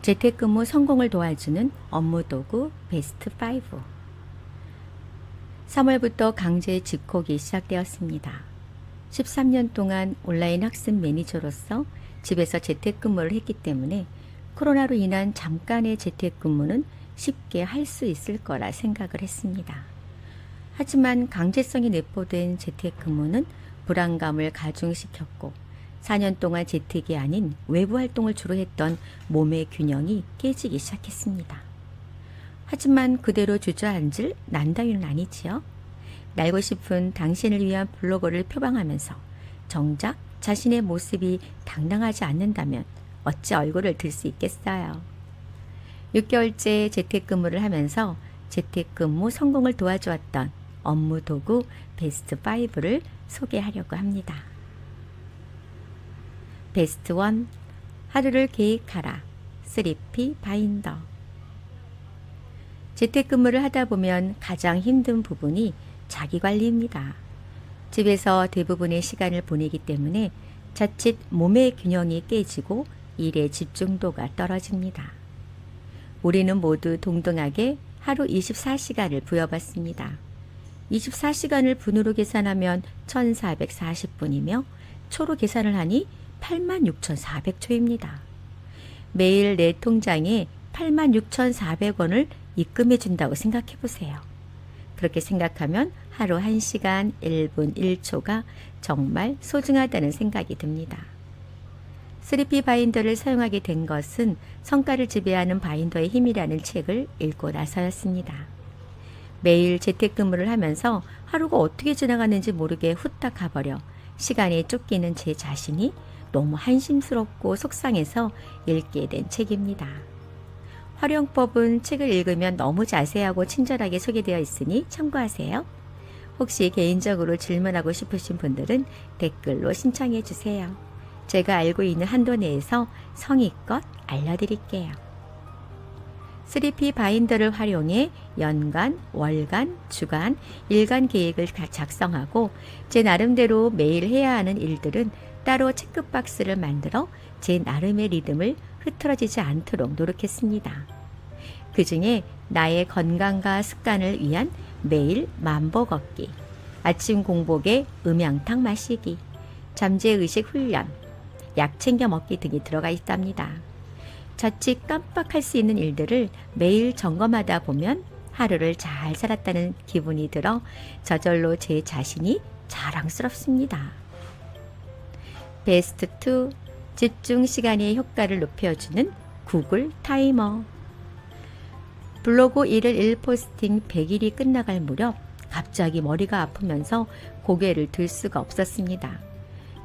재택근무 성공을 도와주는 업무도구 베스트 5. 3월부터 강제 집콕이 시작되었습니다. 13년 동안 온라인 학습 매니저로서 집에서 재택근무를 했기 때문에 코로나로 인한 잠깐의 재택근무는 쉽게 할 수 있을 거라 생각을 했습니다. 하지만 강제성이 내포된 재택근무는 불안감을 가중시켰고 4년 동안 재택이 아닌 외부 활동을 주로 했던 몸의 균형이 깨지기 시작했습니다. 하지만 그대로 주저앉을 난다위는 아니지요. 날고 싶은 당신을 위한 블로거를 표방하면서 정작 자신의 모습이 당당하지 않는다면 어찌 얼굴을 들 수 있겠어요. 6개월째 재택근무를 하면서 재택근무 성공을 도와주었던 업무도구 베스트 5를 소개하려고 합니다. 베스트 1. 하루를 계획하라. 3P 바인더. 재택근무를 하다 보면 가장 힘든 부분이 자기관리입니다. 집에서 대부분의 시간을 보내기 때문에 자칫 몸의 균형이 깨지고 일의 집중도가 떨어집니다. 우리는 모두 동등하게 하루 24시간을 부여받습니다. 24시간을 분으로 계산하면 1440분이며 초로 계산을 하니 86,400초입니다. 매일 내 통장에 86,400원을 입금해 준다고 생각해 보세요. 그렇게 생각하면 하루 1시간 1분 1초가 정말 소중하다는 생각이 듭니다. 3P 바인더를 사용하게 된 것은 성과를 지배하는 바인더의 힘이라는 책을 읽고 나서였습니다. 매일 재택근무를 하면서 하루가 어떻게 지나가는지 모르게 후딱 가버려 시간에 쫓기는 제 자신이 너무 한심스럽고 속상해서 읽게 된 책입니다. 활용법은 책을 읽으면 너무 자세하고 친절하게 소개되어 있으니 참고하세요. 혹시 개인적으로 질문하고 싶으신 분들은 댓글로 신청해 주세요. 제가 알고 있는 한도 내에서 성의껏 알려드릴게요. 3P 바인더를 활용해 연간, 월간, 주간, 일간 계획을 작성하고 제 나름대로 매일 해야 하는 일들은 따로 체크박스를 만들어 제 나름의 리듬을 흐트러지지 않도록 노력했습니다. 그 중에 나의 건강과 습관을 위한 매일 만보 걷기, 아침 공복에 음양탕 마시기, 잠재의식 훈련, 약 챙겨 먹기 등이 들어가 있답니다. 자칫 깜빡할 수 있는 일들을 매일 점검하다 보면 하루를 잘 살았다는 기분이 들어 저절로 제 자신이 자랑스럽습니다. 베스트 2. 집중 시간의 효과를 높여주는 구글 타이머. 블로그 1일 1포스팅 100일이 끝나갈 무렵 갑자기 머리가 아프면서 고개를 들 수가 없었습니다.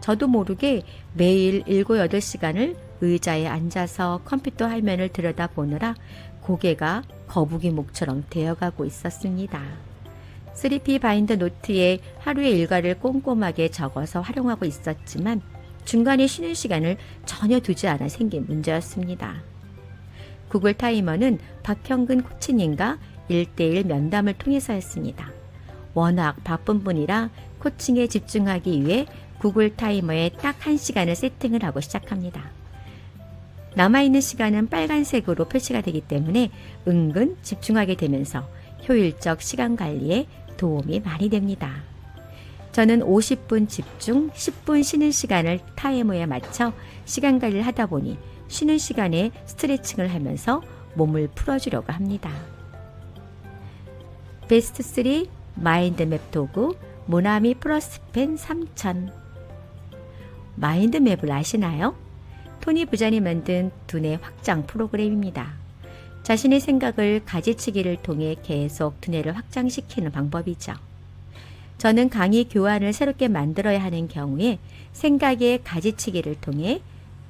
저도 모르게 매일 7, 8시간을 의자에 앉아서 컴퓨터 화면을 들여다보느라 고개가 거북이 목처럼 되어가고 있었습니다. 3P 바인더 노트에 하루의 일과를 꼼꼼하게 적어서 활용하고 있었지만 중간에 쉬는 시간을 전혀 두지 않아 생긴 문제였습니다. 구글 타이머는 박형근 코치님과 1대1 면담을 통해서였습니다. 워낙 바쁜 분이라 코칭에 집중하기 위해 구글 타이머에 딱 1시간을 세팅을 하고 시작합니다. 남아있는 시간은 빨간색으로 표시가 되기 때문에 은근 집중하게 되면서 효율적 시간 관리에 도움이 많이 됩니다. 저는 50분 집중, 10분 쉬는 시간을 타이머에 맞춰 시간 관리를 하다 보니 쉬는 시간에 스트레칭을 하면서 몸을 풀어주려고 합니다. 베스트 3. 마인드맵 도구 모나미 플러스펜 3000. 마인드맵을 아시나요? 토니 부잔이 만든 두뇌 확장 프로그램입니다. 자신의 생각을 가지치기를 통해 계속 두뇌를 확장시키는 방법이죠. 저는 강의 교환을 새롭게 만들어야 하는 경우에 생각의 가지치기를 통해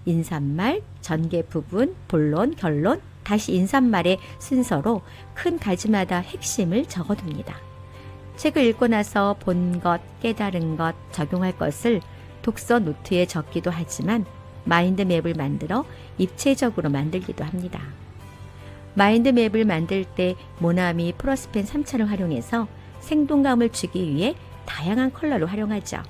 인사말, 전개 부분, 본론, 결론, 다시 인사말의 순서로 큰 가지마다 핵심을 적어둡니다. 책을 읽고 나서 본 것, 깨달은 것, 적용할 것을 독서 노트에 적기도 하지만 마인드맵을 만들어 입체적으로 만들기도 합니다. 마인드맵을 만들 때 모나미 플러스펜 3000을 활용해서 생동감을 주기 위해 다양한 컬러를 활용하죠.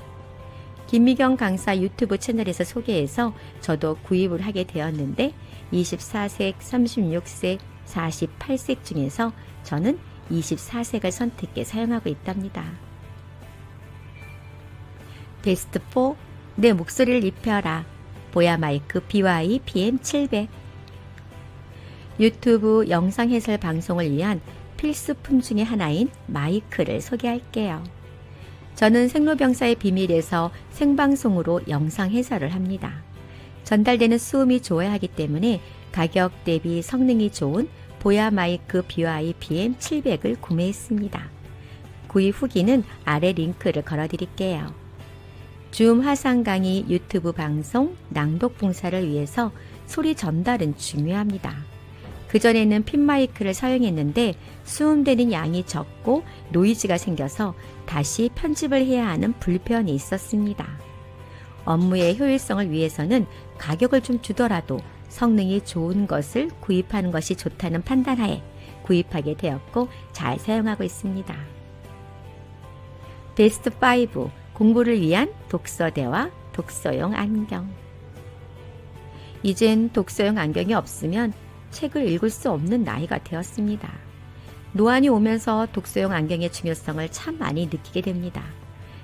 김미경 강사 유튜브 채널에서 소개해서 저도 구입을 하게 되었는데 24색, 36색, 48색 중에서 저는 24색을 선택해 사용하고 있답니다. 베스트 4. 내 목소리를 입혀라. 보야 마이크 BY BM700. 유튜브 영상 해설 방송을 위한 필수품 중에 하나인 마이크를 소개할게요. 저는 생로병사의 비밀에서 생방송으로 영상 해설을 합니다. 전달되는 수음이 좋아야 하기 때문에 가격 대비 성능이 좋은 보야 마이크 BY BM700을 구매했습니다. 구입 후기는 아래 링크를 걸어드릴게요. 줌 화상 강의 유튜브 방송 낭독 봉사를 위해서 소리 전달은 중요합니다. 그전에는 핀마이크를 사용했는데 수음되는 양이 적고 노이즈가 생겨서 다시 편집을 해야 하는 불편이 있었습니다. 업무의 효율성을 위해서는 가격을 좀 주더라도 성능이 좋은 것을 구입하는 것이 좋다는 판단하에 구입하게 되었고 잘 사용하고 있습니다. 베스트 5. 공부를 위한 독서대와 독서용 안경. 이젠 독서용 안경이 없으면 책을 읽을 수 없는 나이가 되었습니다. 노안이 오면서 독서용 안경의 중요성을 참 많이 느끼게 됩니다.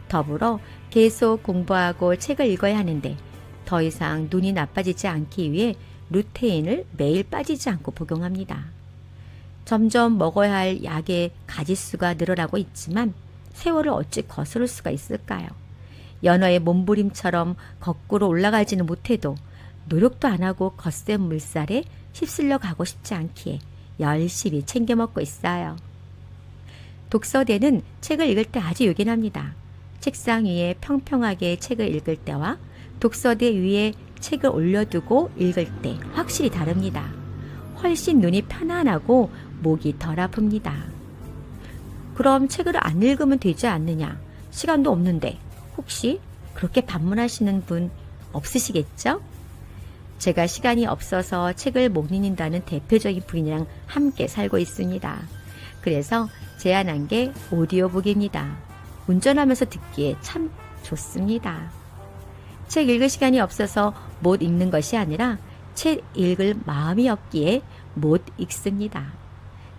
더불어 계속 공부하고 책을 읽어야 하는데 더 이상 눈이 나빠지지 않기 위해 루테인을 매일 빠지지 않고 복용합니다. 점점 먹어야 할 약의 가지수가 늘어나고 있지만 세월을 어찌 거스를 수가 있을까요? 연어의 몸부림처럼 거꾸로 올라가지는 못해도 노력도 안 하고 거센 물살에 휩쓸려 가고 싶지 않기에 열심히 챙겨 먹고 있어요. 독서대는 책을 읽을 때 아주 요긴합니다. 책상 위에 평평하게 책을 읽을 때와 독서대 위에 책을 올려두고 읽을 때 확실히 다릅니다. 훨씬 눈이 편안하고 목이 덜 아픕니다. 그럼 책을 안 읽으면 되지 않느냐? 시간도 없는데 혹시 그렇게 반문하시는 분 없으시겠죠? 제가 시간이 없어서 책을 못 읽는다는 대표적인 분이랑 함께 살고 있습니다. 그래서 제안한 게 오디오북입니다. 운전하면서 듣기에 참 좋습니다. 책 읽을 시간이 없어서 못 읽는 것이 아니라 책 읽을 마음이 없기에 못 읽습니다.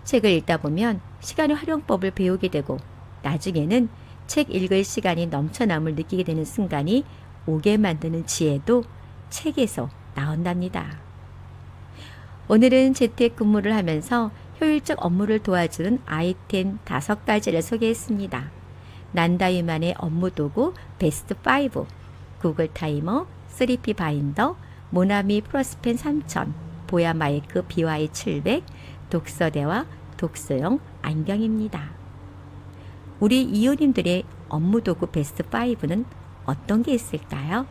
책을 읽다 보면 시간의 활용법을 배우게 되고 나중에는 책 읽을 시간이 넘쳐남을 느끼게 되는 순간이 오게 만드는 지혜도 책에서 나온답니다. 오늘은 재택근무를 하면서 효율적 업무를 도와주는 아이템 5가지를 소개했습니다. 난다이만의 업무도구 베스트 5, 구글 타이머, 3P 바인더, 모나미 프로스펜 3000, 보야 마이크 BY700, 독서대와 독서용 안경입니다. 우리 이웃님들의 업무도구 베스트 5는 어떤 게 있을까요?